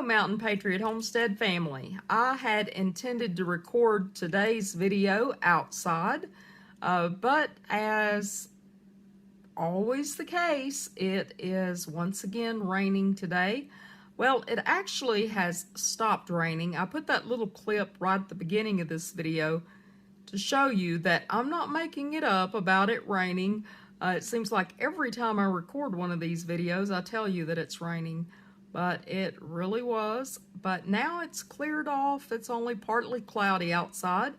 Mountain Patriot Homestead family. I had intended to record today's video outside, but as always the case, it is once again raining today. Well, it actually has stopped raining. I put that little clip right at the beginning of this video to show you that I'm not making it up about it raining. It seems like every time I record one of these videos, I tell you that it's raining, but it really was. But now it's cleared off. It's only partly cloudy outside.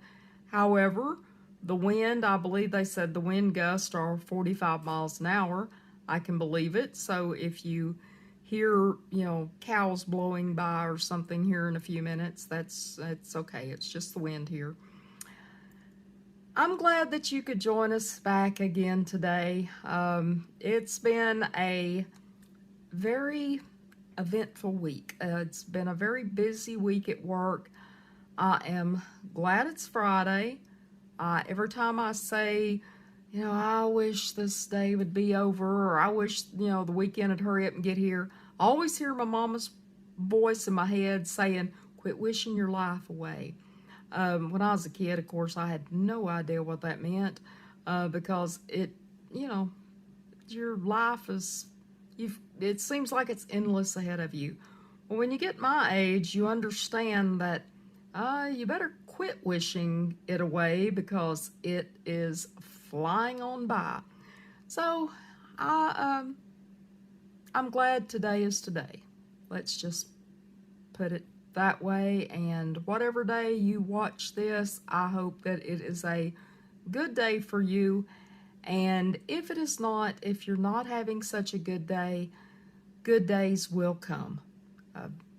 However, the wind, I believe they said the wind gusts are 45 miles an hour. I can believe it. So if you hear, cows blowing by or something here in a few minutes, it's okay. It's just the wind here. I'm glad that you could join us back again today. It's been a very eventful week. It's been a very busy week at work. I am glad it's Friday. Every time I say, I wish this day would be over, or I wish, the weekend would hurry up and get here, I always hear my mama's voice in my head saying, quit wishing your life away. When I was a kid, of course, I had no idea what that meant, because your life is, it seems like it's endless ahead of you. Well, when you get my age, you understand that you better quit wishing it away because it is flying on by. So I'm glad today is today. Let's just put it that way. And whatever day you watch this, I hope that it is a good day for you. And if it is not, if you're not having such a good day, good days will come.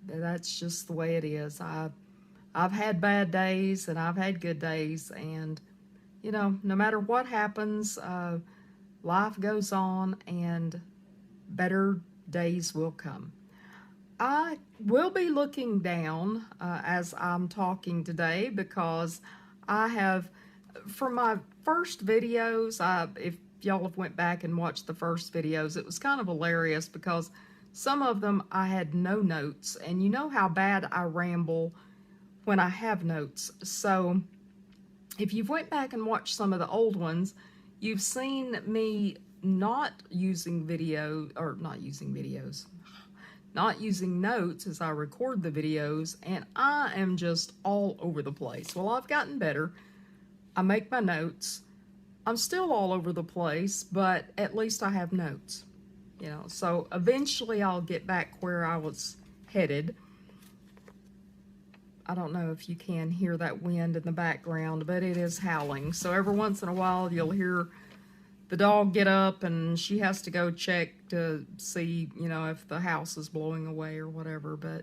That's just the way it is. I've had bad days and I've had good days, and no matter what happens, life goes on and better days will come. I will be looking down as I'm talking today because I have, for my first videos, if y'all have went back and watched the first videos, it was kind of hilarious because some of them I had no notes, and you know how bad I ramble when I have notes. So if you've went back and watched some of the old ones, you've seen me not using notes as I record the videos, and I am just all over the place. Well, I've gotten better. I make my notes. I'm still all over the place, but at least I have notes. So eventually I'll get back where I was headed. I don't know if you can hear that wind in the background, but it is howling. So every once in a while you'll hear the dog get up and she has to go check to see, if the house is blowing away or whatever. But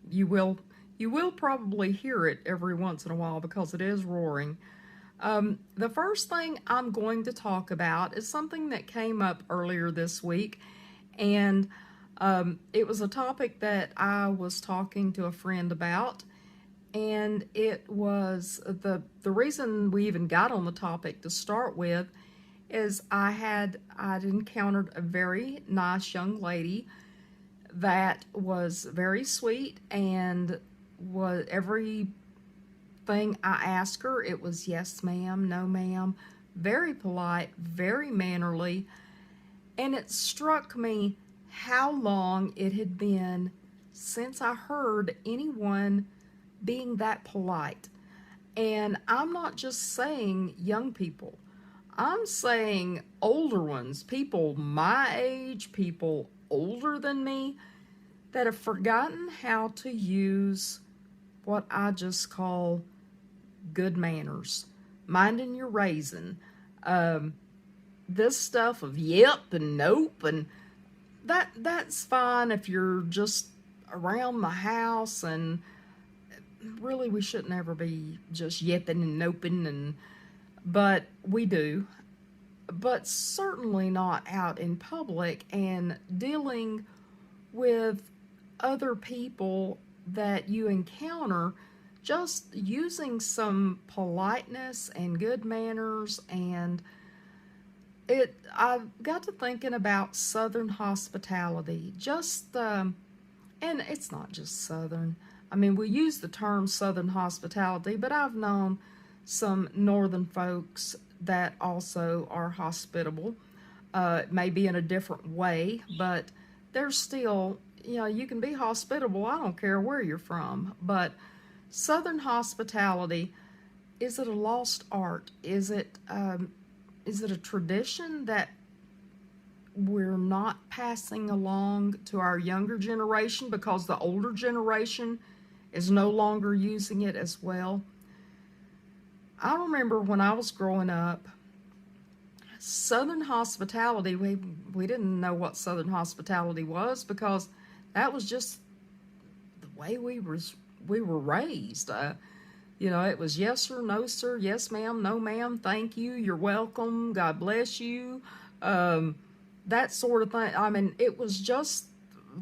you will probably hear it every once in a while because it is roaring. The first thing I'm going to talk about is something that came up earlier this week, and it was a topic that I was talking to a friend about, and it was the reason we even got on the topic to start with is I'd encountered a very nice young lady that was very sweet, and was everything I asked her, it was yes ma'am, no ma'am, very polite, very mannerly, and it struck me how long it had been since I heard anyone being that polite. And I'm not just saying young people. I'm saying older ones, people my age, people older than me, that have forgotten how to use what I just call good manners. Minding your raisin. This stuff of yep and nope, and that's fine if you're just around the house, and really we shouldn't ever be just yipping and noping, but we do. But certainly not out in public and dealing with other people that you encounter, just using some politeness and good manners. And I got to thinking about Southern hospitality, just And it's not just Southern. I mean, we use the term Southern hospitality, but I've known some Northern folks that also are hospitable. Maybe in a different way, but they're still, you can be hospitable. I don't care where you're from. But Southern hospitality, is it a lost art? Is it a tradition that we're not passing along to our younger generation because the older generation is no longer using it as well? I remember when I was growing up, Southern hospitality, we didn't know what Southern hospitality was because that was just the way we were raised. It was yes sir, no sir, yes ma'am, no ma'am, thank you, you're welcome, God bless you, that sort of thing. I mean, it was just,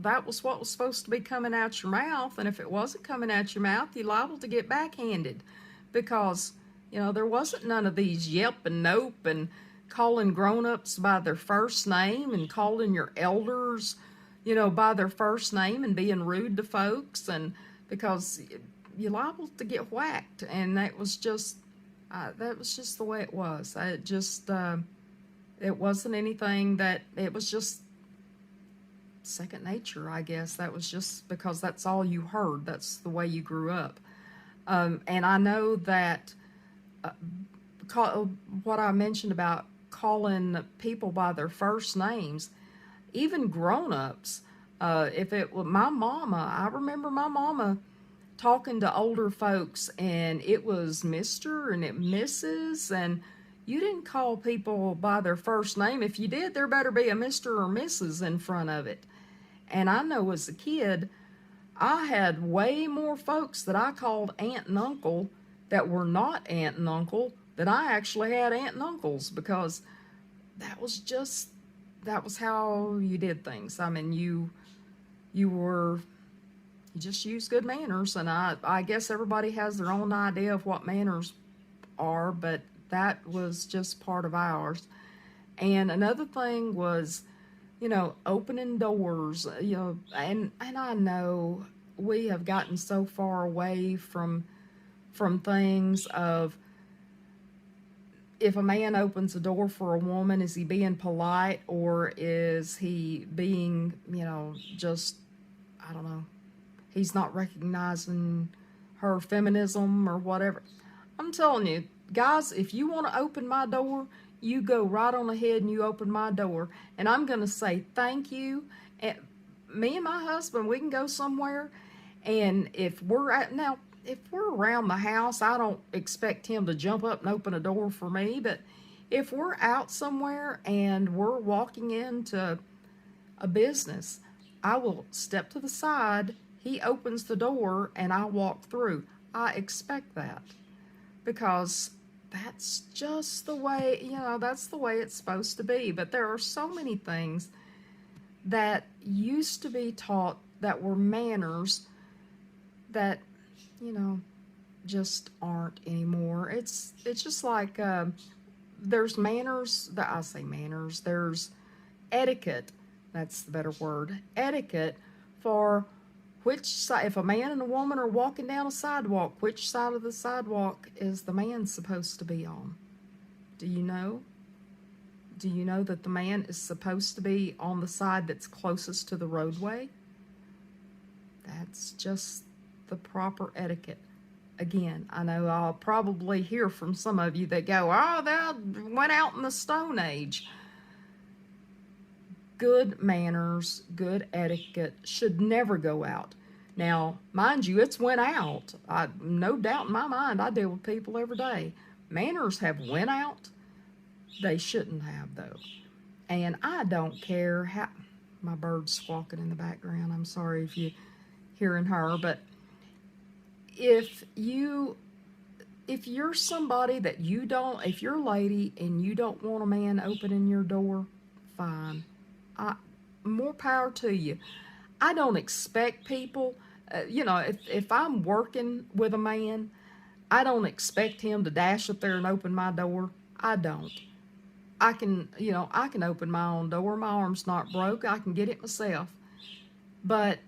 that was what was supposed to be coming out your mouth, and if it wasn't coming out your mouth, you're liable to get backhanded because, there wasn't none of these yep and nope and calling grown-ups by their first name and calling your elders, by their first name and being rude to folks, and because you're liable to get whacked. And that was just the way it was. It wasn't anything that, it was just second nature, I guess. That was just because that's all you heard. That's the way you grew up. And I know that what I mentioned about calling people by their first names, even grown-ups, if it was my mama, I remember my mama talking to older folks, and it was Mr. and it Mrs., and you didn't call people by their first name. If you did, there better be a Mr. or Mrs. in front of it. And I know as a kid, I had way more folks that I called aunt and uncle that were not aunt and uncle, that I actually had aunt and uncles, because that was how you did things. I mean, you just used good manners, and I guess everybody has their own idea of what manners are, but that was just part of ours. And another thing was, opening doors, and I know we have gotten so far away from things of, if a man opens a door for a woman, is he being polite, or is he being, just, I don't know, he's not recognizing her feminism or whatever. I'm telling you, guys, if you want to open my door, you go right on ahead and you open my door, and I'm going to say thank you. And me and my husband, we can go somewhere, and if we're around the house, I don't expect him to jump up and open a door for me, but if we're out somewhere and we're walking into a business, I will step to the side, he opens the door, and I walk through. I expect that because that's just the way, that's the way it's supposed to be. But there are so many things that used to be taught that were manners that, just aren't anymore. It's just like, there's manners, there's etiquette, that's the better word, etiquette for which side, if a man and a woman are walking down a sidewalk, which side of the sidewalk is the man supposed to be on? Do you know? Do you know that the man is supposed to be on the side that's closest to the roadway? That's just the proper etiquette. Again, I know I'll probably hear from some of you that go, that went out in the Stone Age. Good manners, good etiquette should never go out. Now, mind you, it's went out. No doubt in my mind, I deal with people every day. Manners have went out. They shouldn't have, though. And I don't care how... My bird's squawking in the background. I'm sorry if you're hearing her, but if you're somebody that if you're a lady and you don't want a man opening your door, fine. More power to you. I don't expect people, if I'm working with a man, I don't expect him to dash up there and open my door. I don't. I can open my own door. My arm's not broke. I can get it myself. But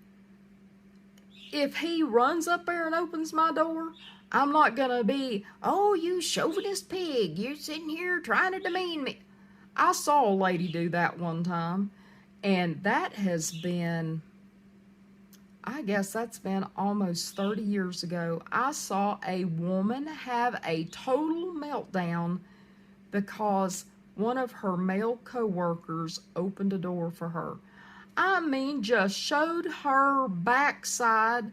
if he runs up there and opens my door, I'm not gonna be, oh, you chauvinist pig, you're sitting here trying to demean me. I saw a lady do that one time, and that has been, I guess that's been almost 30 years ago. I saw a woman have a total meltdown because one of her male coworkers opened a door for her. I mean, just showed her backside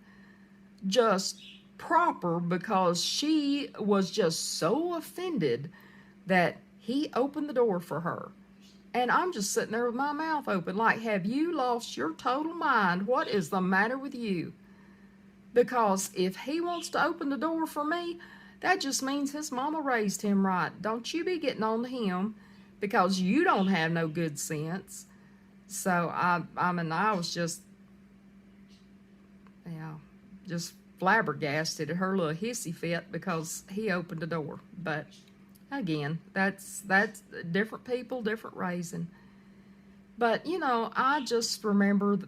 just proper because she was just so offended that he opened the door for her. And I'm just sitting there with my mouth open, like, have you lost your total mind? What is the matter with you? Because if he wants to open the door for me, that just means his mama raised him right. Don't you be getting on to him because you don't have no good sense. So I mean, I was just, yeah, just flabbergasted at her little hissy fit because he opened the door. But again, that's different people, different raising. But you know, I just remember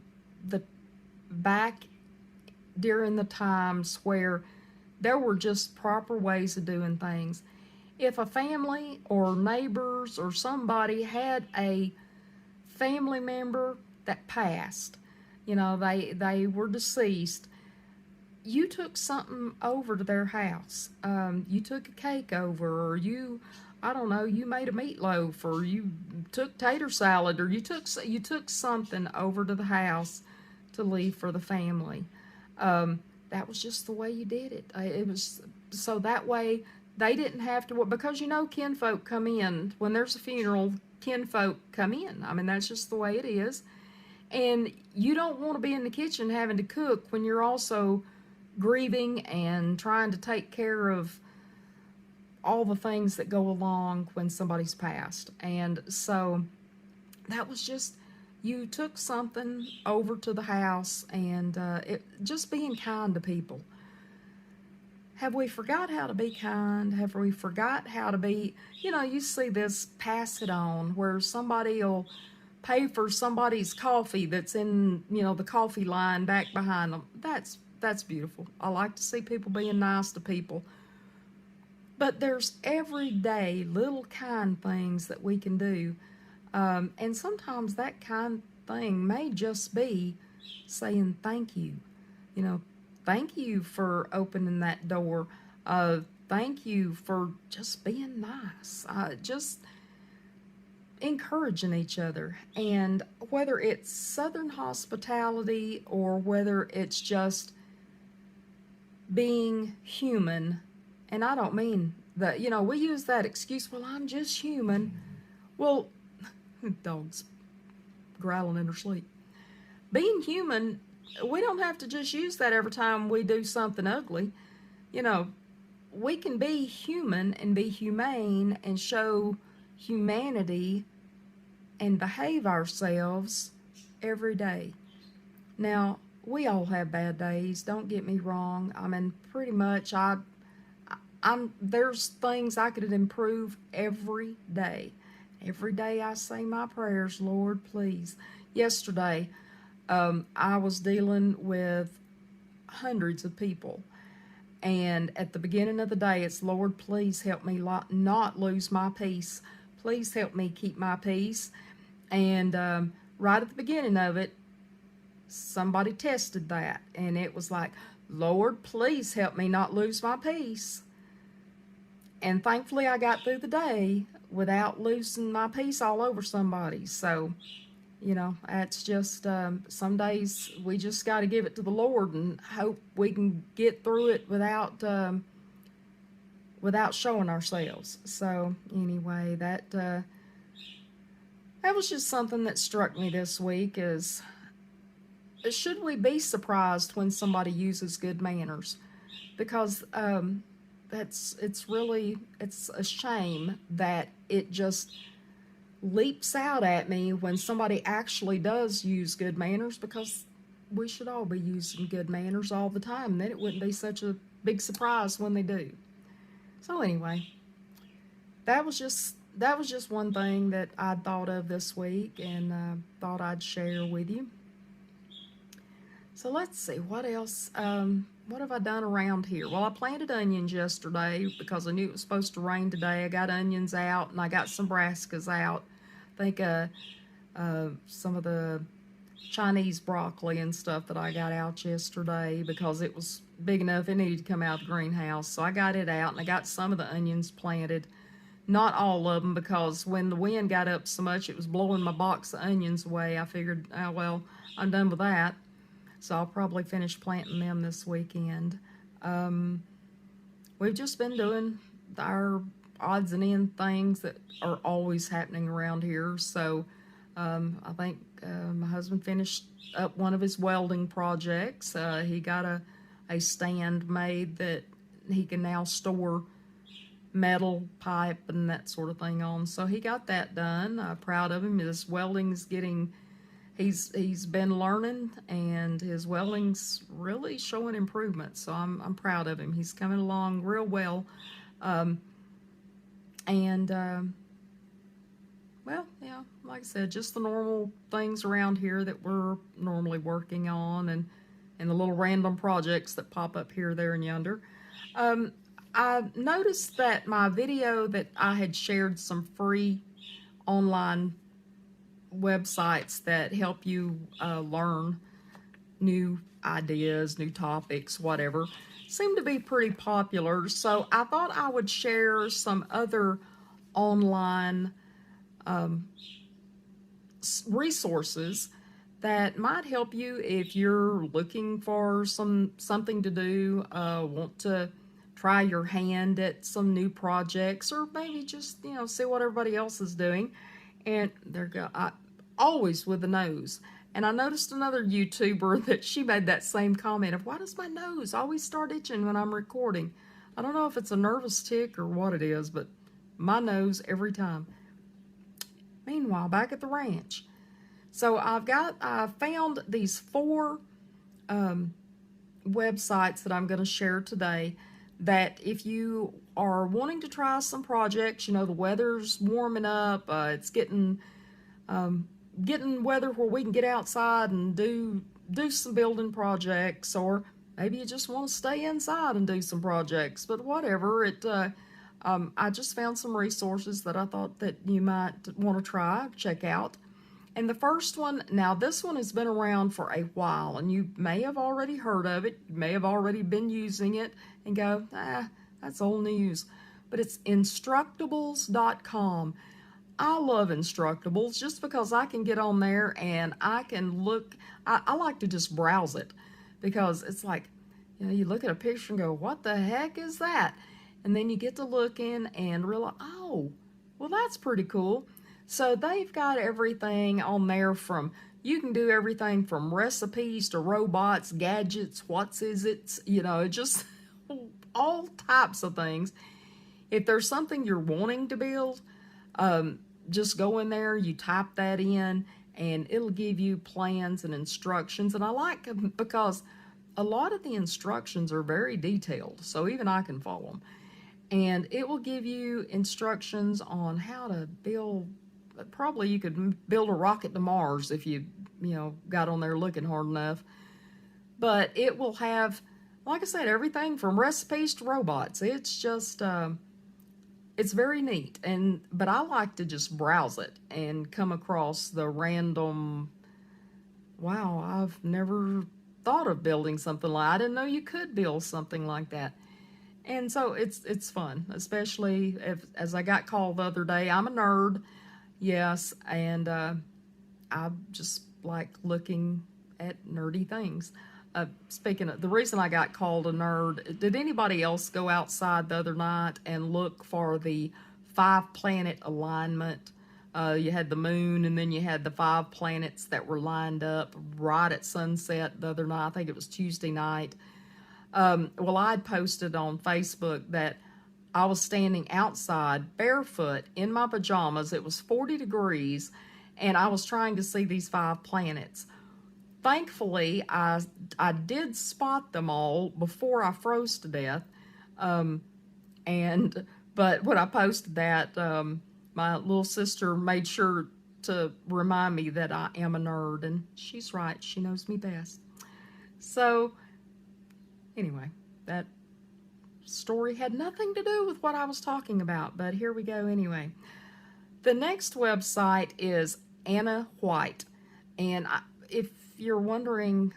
the back during the times where there were just proper ways of doing things. If a family or neighbors or somebody had a family member that passed, you know, they were deceased, you took something over to their house. You took a cake over, or I don't know, you made a meatloaf, or you took tater salad, or you took something over to the house to leave for the family. That was just the way you did it. It was so that way they didn't have to, because you know, kinfolk come in when there's a funeral. Kinfolk come in. I mean, that's just the way it is. And you don't want to be in the kitchen having to cook when you're also grieving and trying to take care of all the things that go along when somebody's passed. And so that was just, you took something over to the house, and just being kind to people. Have we forgot how to be kind? Have we forgot how to be, you know, you see this pass it on where somebody will pay for somebody's coffee that's in, you know, the coffee line back behind them. That's beautiful. I like to see people being nice to people. But there's everyday little kind things that we can do. And sometimes that kind thing may just be saying thank you. You know, thank you for opening that door. Thank you for just being nice. Just encouraging each other. And whether it's Southern hospitality or whether it's just being human, and I don't mean that, you know, we use that excuse, well, I'm just human. Well, dog's growling in her sleep. Being human, we don't have to just use that every time we do something ugly. You know, we can be human and be humane and show humanity and behave ourselves every day. Now, we all have bad days, don't get me wrong. I mean, pretty much there's things I could improve every day. Every day I say my prayers, Lord, please. Yesterday, I was dealing with hundreds of people. And at the beginning of the day, it's, Lord, please help me not lose my peace. Please help me keep my peace. And right at the beginning of it, somebody tested that. And it was like, Lord, please help me not lose my peace. And thankfully, I got through the day without losing my peace all over somebody. So, you know, that's just, some days we just got to give it to the Lord and hope we can get through it without showing ourselves. So anyway, that was just something that struck me this week is, should we be surprised when somebody uses good manners? Because it's a shame that it just leaps out at me when somebody actually does use good manners, because we should all be using good manners all the time. Then it wouldn't be such a big surprise when they do. So anyway, that was just one thing that I thought of this week and thought I'd share with you. So let's see, what else? What have I done around here? Well, I planted onions yesterday because I knew it was supposed to rain today. I got onions out and I got some brassicas out. I think some of the Chinese broccoli and stuff that I got out yesterday because it was big enough it needed to come out of the greenhouse. So I got it out and I got some of the onions planted. Not all of them, because when the wind got up so much it was blowing my box of onions away. I figured, oh well, I'm done with that. So I'll probably finish planting them this weekend. We've just been doing our odds and end things that are always happening around here. So I think my husband finished up one of his welding projects. He got a stand made that he can now store metal pipe and that sort of thing on. So he got that done. Proud of him. His welding's getting, he's been learning, and his welding's really showing improvement. So I'm proud of him. He's coming along real well. Well, yeah, like I said, just the normal things around here that we're normally working on, and the little random projects that pop up here, there, and yonder. I noticed that my video that I had shared some free online websites that help you learn new ideas, new topics, whatever, seemed to be pretty popular. So I thought I would share some other online resources that might help you if you're looking for something to do, want to try your hand at some new projects, or maybe just, see what everybody else is doing. And always with the nose. And I noticed another YouTuber that she made that same comment of, why does my nose always start itching when I'm recording? I don't know if it's a nervous tick or what it is, but my nose every time. Meanwhile, back at the ranch. So I found these 4 websites that I'm going to share today, that if you are wanting to try some projects, the weather's warming up, it's getting weather where we can get outside and do some building projects, or maybe you just want to stay inside and do some projects, but whatever. I just found some resources that I thought that you might want to check out. And the first one, now this one has been around for a while, and you may have already heard of it, you may have already been using it, and go, that's old news. But it's Instructables.com. I love Instructables just because I can get on there and I can look. I like to just browse it, because it's like, you look at a picture and go, what the heck is that? And then you get to looking and realize, oh, well, that's pretty cool. So they've got everything on there you can do everything from recipes to robots, gadgets, just all types of things. If there's something you're wanting to build, just go in there, you type that in, and it'll give you plans and instructions. And I like them because a lot of the instructions are very detailed, so even I can follow them. And it will give you instructions on how to build. Probably you could build a rocket to Mars if you got on there looking hard enough. But it will have, like I said, everything from recipes to robots. It's just, it's very neat. But I like to just browse it and come across the random, wow, I've never thought of building something I didn't know you could build something like that. And so it's fun, especially as I got called the other day. I'm a nerd, yes, and I just like looking at nerdy things. Speaking of, the reason I got called a nerd, did anybody else go outside the other night and look for the 5-planet alignment? You had the moon, and then you had the 5 planets that were lined up right at sunset the other night. I think it was Tuesday night. Well, I'd posted on Facebook that I was standing outside barefoot in my pajamas. It was 40 degrees, and I was trying to see these 5 planets. Thankfully, I did spot them all before I froze to death. But when I posted that, my little sister made sure to remind me that I am a nerd, and she's right. She knows me best. So, anyway, that story had nothing to do with what I was talking about, but here we go anyway. The next website is Anna White. And if you're wondering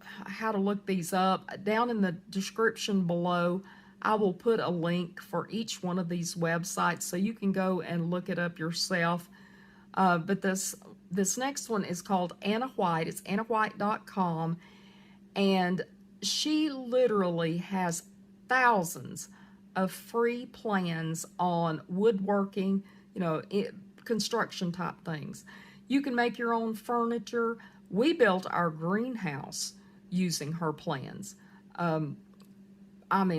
how to look these up, down in the description below, I will put a link for each one of these websites so you can go and look it up yourself. But this next one is called Anna White. It's annawhite.com. And she literally has thousands of free plans on woodworking, construction type things. You can make your own furniture. We built our greenhouse using her plans.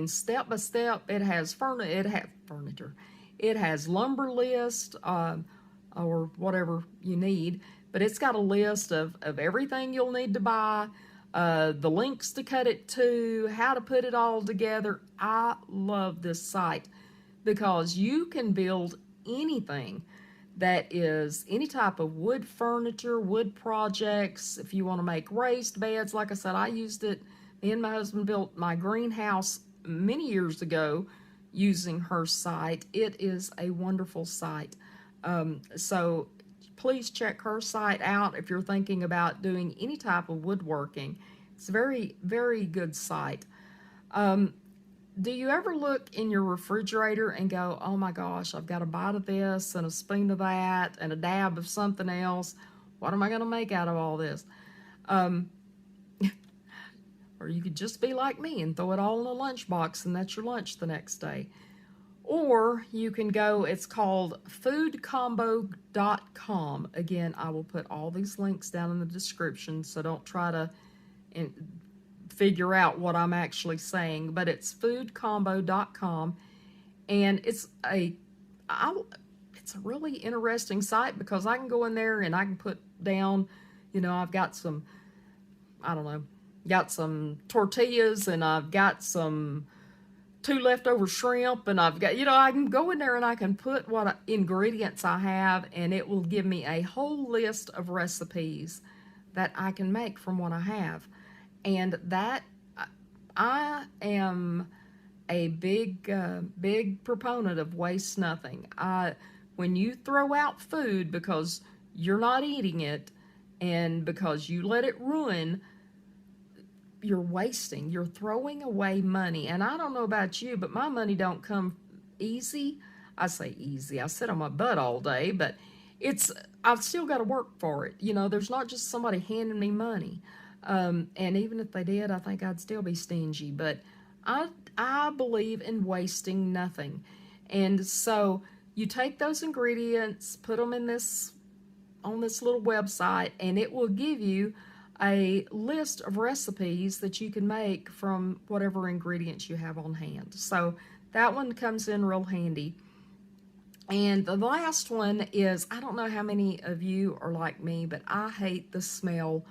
Step by step, it has furniture. It has lumber list, or whatever you need, but it's got a list of everything you'll need to buy, the links to cut it to, how to put it all together. I love this site because you can build anything that is any type of wood furniture, wood projects. If you want to make raised beds, like I said, I used it. Me and my husband built my greenhouse many years ago using her site. It is a wonderful site. So please check her site out if you're thinking about doing any type of woodworking. It's a very, very good site. Do you ever look in your refrigerator and go, oh my gosh, I've got a bite of this and a spoon of that and a dab of something else. What am I going to make out of all this? Or you could just be like me and throw it all in a lunchbox and that's your lunch the next day. Or you can go, it's called foodcombo.com. Again, I will put all these links down in the description, so don't try to figure out what I'm actually saying, but it's foodcombo.com, and it's a really interesting site because I can go in there and I can put down, I've got some, got some tortillas and I've got some 2 leftover shrimp, and I've got, I can go in there and I can put what ingredients I have, and it will give me a whole list of recipes that I can make from what I have. And that, I am a big proponent of waste nothing. When you throw out food because you're not eating it and because you let it ruin, you're wasting, you're throwing away money. And I don't know about you, but my money don't come easy. I say easy, I sit on my butt all day, but I've still got to work for it. There's not just somebody handing me money. And even if they did, I think I'd still be stingy. But I believe in wasting nothing. And so you take those ingredients, put them on this little website, and it will give you a list of recipes that you can make from whatever ingredients you have on hand. So that one comes in real handy. And the last one is, I don't know how many of you are like me, but I hate the smell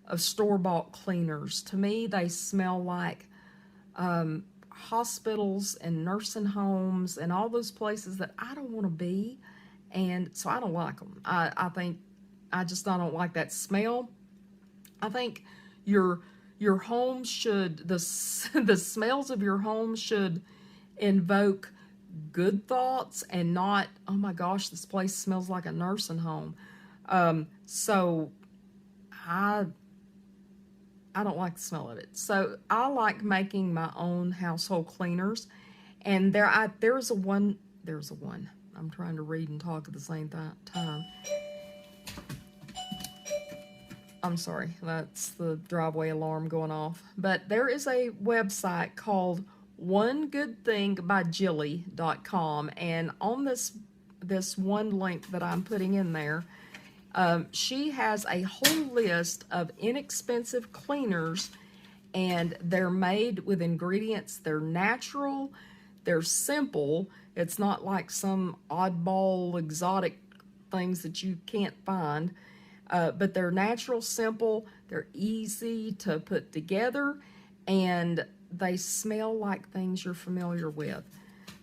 of store-bought cleaners. To me, they smell like hospitals and nursing homes and all those places that I don't want to be. And so I don't like them. I don't like that smell. I think your home should, the smells of your home should invoke good thoughts and not, oh my gosh, this place smells like a nursing home. So I don't like the smell of it. So I like making my own household cleaners. And there's a one. I'm trying to read and talk at the same time. I'm sorry, that's the driveway alarm going off. But there is a website called onegoodthingbygilly.com, and on this one link that I'm putting in there, she has a whole list of inexpensive cleaners, and they're made with ingredients. They're natural, they're simple. It's not like some oddball exotic things that you can't find. But they're natural, simple, they're easy to put together, and they smell like things you're familiar with.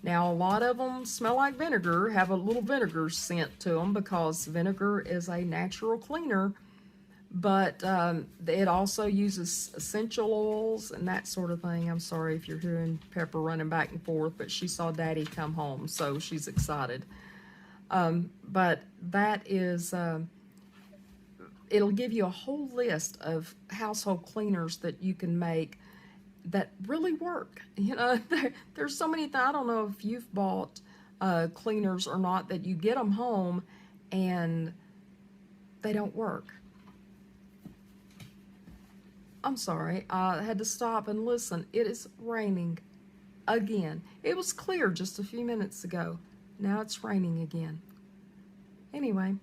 Now, a lot of them smell like vinegar, have a little vinegar scent to them because vinegar is a natural cleaner, But it also uses essential oils and that sort of thing. I'm sorry if you're hearing Pepper running back and forth, but she saw Daddy come home, so she's excited. But that is, it'll give you a whole list of household cleaners that you can make that really work. You know, there's so many, I don't know if you've bought cleaners or not, that you get them home and they don't work. I'm sorry, I had to stop and listen. It is raining again. It was clear just a few minutes ago. Now it's raining again. Anyway,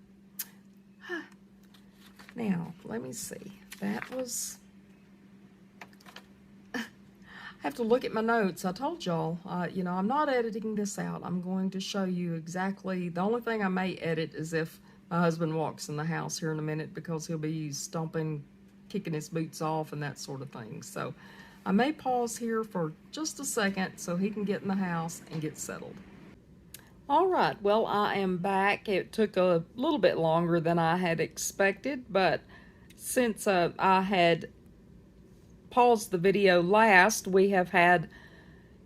now let me see. That was, I have to look at my notes. I told y'all, you know, I'm not editing this out. I'm going to show you exactly, the only thing I may edit is if my husband walks in the house here in a minute, because he'll be stomping, kicking his boots off and that sort of thing. So I may pause here for just a second so he can get in the house and get settled. All right, well, I am back. It took a little bit longer than I had expected, but since I had paused the video last, we have had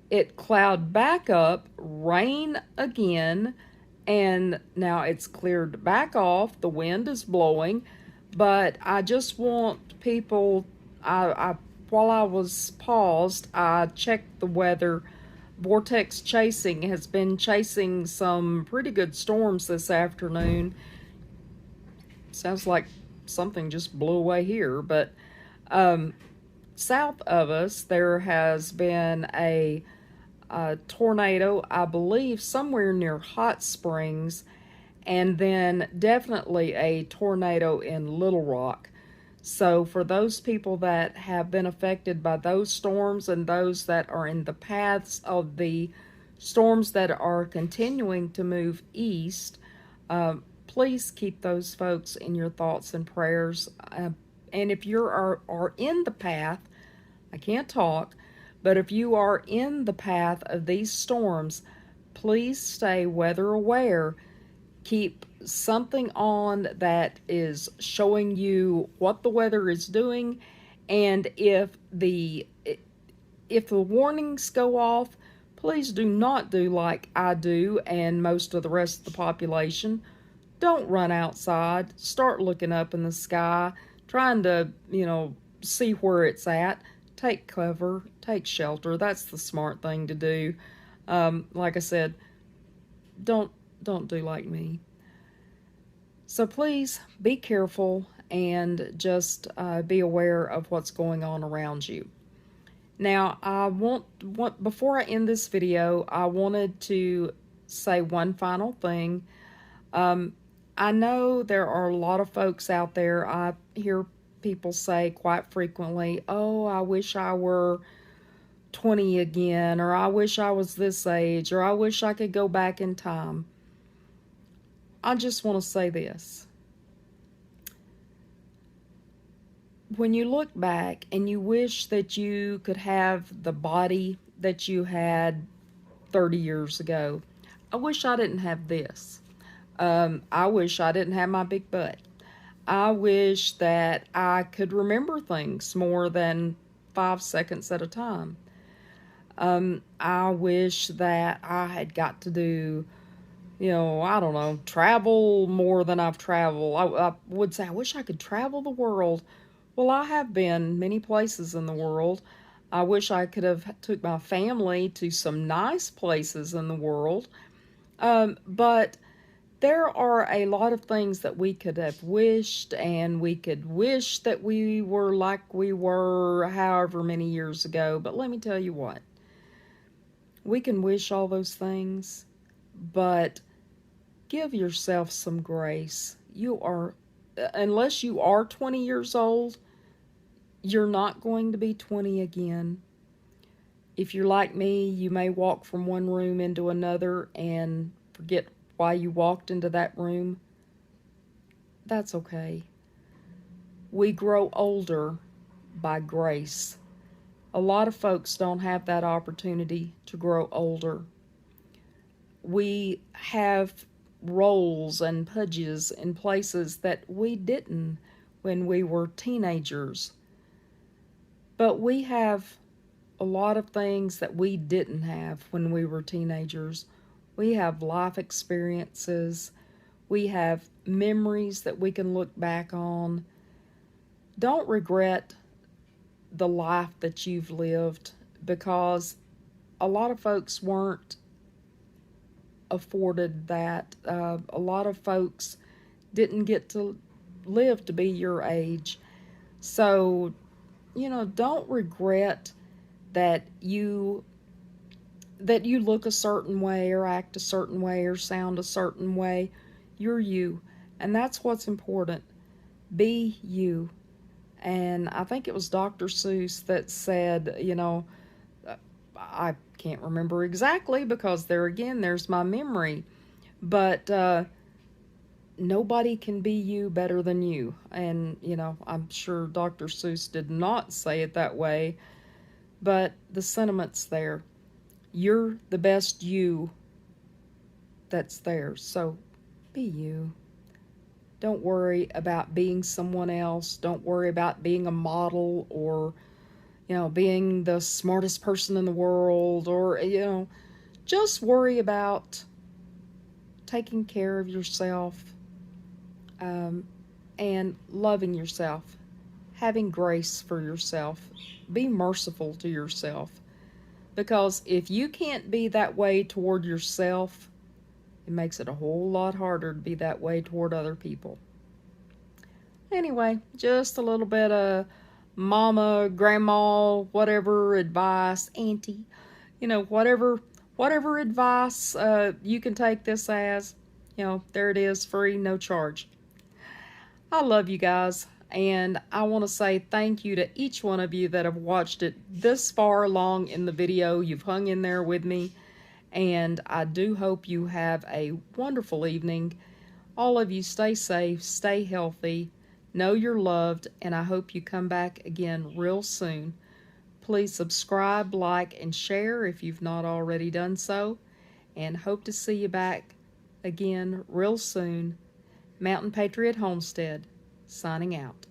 it cloud back up, rain again, and now it's cleared back off. The wind is blowing, but I just want people, while I was paused, I checked the weather. Vortex Chasing has been chasing some pretty good storms this afternoon. Sounds like something just blew away here, but south of us there has been a tornado, I believe, somewhere near Hot Springs, and then definitely a tornado in Little Rock. So for those people that have been affected by those storms and those that are in the paths of the storms that are continuing to move east, please keep those folks in your thoughts and prayers. And if you are in the path, I can't talk, but if you are in the path of these storms, please stay weather aware. Keep something on that is showing you what the weather is doing, and if the warnings go off, please do not do like I do and most of the rest of the population. Don't run outside. Start looking up in the sky, trying to, you know, see where it's at. Take cover, take shelter. That's the smart thing to do. Like I said, don't do like me. So please be careful and just be aware of what's going on around you. Now, before I end this video, I wanted to say one final thing. I know there are a lot of folks out there, I hear people say quite frequently, oh, I wish I were 20 again, or I wish I was this age, or I wish I could go back in time. I just want to say this. When you look back and you wish that you could have the body that you had 30 years ago, I wish I didn't have this. I wish I didn't have my big butt. I wish that I could remember things more than 5 seconds at a time. I wish that I had got to do, you know, I don't know, travel more than I've traveled. I would say I wish I could travel the world. Well, I have been many places in the world. I wish I could have took my family to some nice places in the world. But there are a lot of things that we could have wished, and we could wish that we were like we were however many years ago. But let me tell you what, we can wish all those things, but give yourself some grace. You are, unless you are 20 years old, you're not going to be 20 again. If you're like me, you may walk from one room into another and forget why you walked into that room. That's okay. We grow older by grace. A lot of folks don't have that opportunity to grow older. We have roles and pudges in places that we didn't. when we were teenagers. But we have a lot of things that we didn't have when we were teenagers. We have life experiences. We have memories that we can look back on. Don't regret the life that you've lived, because a lot of folks weren't afforded that. A lot of folks didn't get to live to be your age. So, don't regret that you look a certain way or act a certain way or sound a certain way. You're you, and that's what's important. Be you. And I think it was Dr. Seuss that said, I can't remember exactly because there's my memory, but nobody can be you better than you. And, I'm sure Dr. Seuss did not say it that way, but the sentiment's there. You're the best you that's there. So be you. Don't worry about being someone else. Don't worry about being a model or, being the smartest person in the world or, just worry about taking care of yourself, and loving yourself, having grace for yourself. Be merciful to yourself. Because if you can't be that way toward yourself, it makes it a whole lot harder to be that way toward other people. Anyway, just a little bit of mama, grandma, whatever advice, auntie, whatever advice you can take this as. There it is, free, no charge. I love you guys, and I want to say thank you to each one of you that have watched it this far along in the video. You've hung in there with me. And I do hope you have a wonderful evening. All of you stay safe, stay healthy, know you're loved, and I hope you come back again real soon. Please subscribe, like, and share if you've not already done so. And hope to see you back again real soon. Mountain Patriot Homestead, signing out.